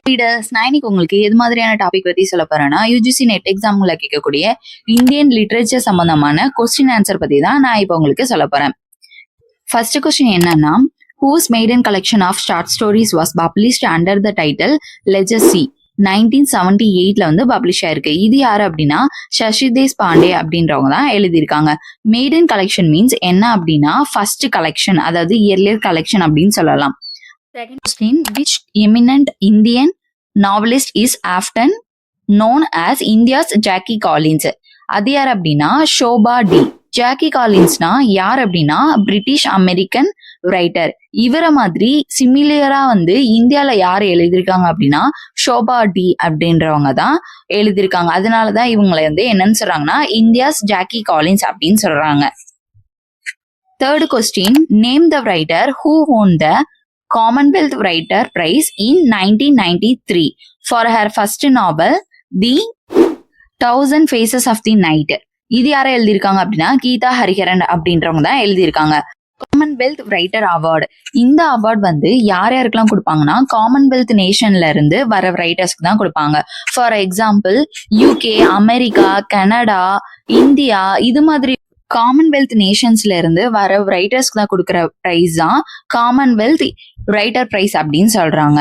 Leaders நான் இன்னைக்கு உங்களுக்கு எது மாதிரியான டாபிக் பத்தி சொல்ல போறேன்னா யூஜிசி நெட் எக்ஸாம்ல கேட்கக்கூடிய இந்தியன் லிட்ரேச்சர் சம்பந்தமான கொஸ்டின் ஆன்சர் பத்தி தான் நான் இப்போ உங்களுக்கு சொல்ல போறேன். ஃபர்ஸ்ட் கொஸ்டின் என்னன்னா, whose maiden collection of short stories was published under the title Legacy 1978ல வந்து பப்ளிஷ் ஆயிருக்கு. இது யாரு அப்படின்னா சசிதேஷ் பாண்டே அப்படின்றவங்க தான் எழுதியிருக்காங்க. மெய்டன் கலெக்ஷன் மீன்ஸ் என்ன அப்படின்னா ஃபர்ஸ்ட் கலெக்ஷன், அதாவது இயர்லியர் கலெக்ஷன் அப்படின்னு சொல்லலாம். Second question, which eminent Indian novelist is often known as India's Jackie Collins? அது யார் அப்படின்னா ஷோபா டி. ஜாக்கி காலின்ஸ்னா யார் அப்படின்னா பிரிட்டிஷ் அமெரிக்கன் ரைட்டர். இவரை மாதிரி சிமிலியரா வந்து இந்தியால யார் எழுதியிருக்காங்க அப்படின்னா ஷோபா டி அப்படின்றவங்க தான் எழுதியிருக்காங்க. அதனாலதான் இவங்களை வந்து என்னன்னு சொல்றாங்கன்னா இந்தியாஸ் ஜாக்கி காலின்ஸ் அப்படின்னு சொல்றாங்க. Third question, name the writer who own the Commonwealth Writer Prize in 1993 for her first novel, The Thousand Faces of the Night. இது யாரை எழுதியிருக்காங்க அப்படின்னா கீதா ஹரிஹரன் அப்படின்றவங்க தான் எழுதியிருக்காங்க. காமன்வெல்த் ரைட்டர் அவார்டு, இந்த அவார்டு வந்து யார் யாருக்கெல்லாம் கொடுப்பாங்கன்னா காமன்வெல்த் நேஷன்ல இருந்து வர ரைட்டர்ஸ்க்கு தான் கொடுப்பாங்க. For example UK, America, Canada, India, இது மாதிரி காமன்வெல்த் நேஷன்ஸ்ல இருந்து வர ரைட்டர்ஸ்க்கு தான் கொடுக்குற பிரைஸ் தான் காமன்வெல்த் ரைட்டர் பிரைஸ் அப்படின்னு சொல்றாங்க.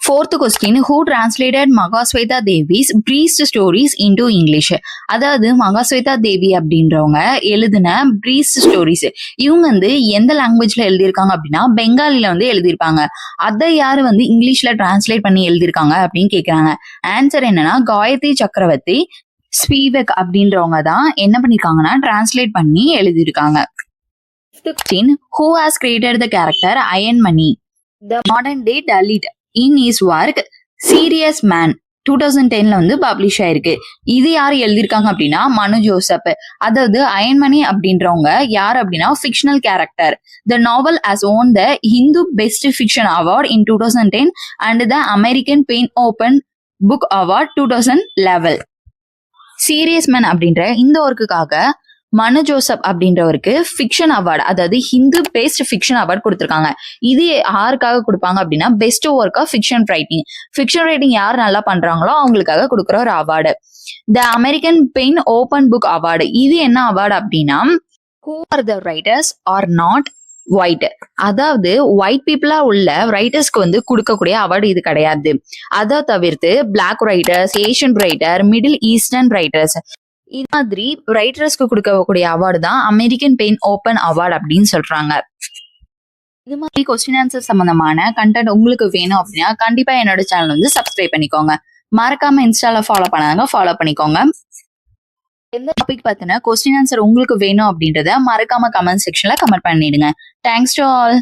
Fourth question, who translated Mahasweta Devi's priest stories into English? அதாவது மகாஸ்வேதா தேவி அப்படின்றவங்க எழுதின பிரீஸ்ட் ஸ்டோரிஸ் இவங்க வந்து எந்த லாங்குவேஜ்ல எழுதியிருக்காங்க அப்படின்னா பெங்காலில வந்து எழுதியிருப்பாங்க. அதை யாரு வந்து இங்கிலீஷ்ல டிரான்ஸ்லேட் பண்ணி எழுதியிருக்காங்க அப்படின்னு கேட்கிறாங்க. ஆன்சர் என்னன்னா காயத்ரி சக்கரவர்த்தி ஸ்பீவக் அப்படின்றவங்க தான் என்ன பண்ணிருக்காங்கன்னா டிரான்ஸ்லேட் பண்ணி எழுதியிருக்காங்க. Who has created the character Iron Money, the modern day Dalit, in his work Serious Man 2010ல வந்து பப்ளிஷ் ஆயிருக்கு. இது யார் எழுதியிருக்காங்க அப்படின்னா மனு ஜோசப். அதாவது அயன்மணி அப்படின்றவங்க யார் அப்படின்னா fictional character. The novel has won the Hindu Best Fiction Award in 2010 and the American Pen Open Book Award 2011. Serious man அப்படின்ற இந்த ஒர்க்குக்காக மனு ஜோசப் அப்படின்றவருக்கு ஃபிக்ஷன் அவார்டு, அதாவது ஹிந்து பெஸ்ட் ஃபிக்ஷன் அவார்டு கொடுத்துருக்காங்க. இது யாருக்காக கொடுப்பாங்க அப்படின்னா best work of fiction writing. Fiction writing யார் நல்லா பண்றாங்களோ அவங்களுக்காக கொடுக்குற ஒரு award. The American PEN Open Book Award, இது என்ன அவார்டு அப்படின்னா who are the writers are not white, அதாவது ஒயிட் பீப்புளா உள்ள ரைட்டர்ஸ்க்கு வந்து கொடுக்கக்கூடிய அவார்டு இது கிடையாது. அதை தவிர்த்து black writers, Asian writer, Middle Eastern writers, இது மாதிரி ரைட்டர்ஸ்க்கு கொடுக்கக்கூடிய அவார்டு தான் அமெரிக்கன் பென் ஓபன் அவார்டு அப்படின்னு சொல்றாங்க. இது மாதிரி கொஸ்டின் ஆன்சர் சம்பந்தமான கண்டென்ட் உங்களுக்கு வேணும் அப்படின்னா கண்டிப்பா என்னோட சேனல் வந்து சப்ஸ்கிரைப் பண்ணிக்கோங்க. மறக்காம இன்ஸ்டால ஃபாலோ பண்ணாங்க, ஃபாலோ பண்ணிக்கோங்க. எந்த டாபிக் பத்தின கொஸ்டின் ஆன்சர் உங்களுக்கு வேணும் அப்படின்றத மறக்காம கமெண்ட் செக்ஷன்ல கமெண்ட் பண்ணிடுங்க. Thanks to all.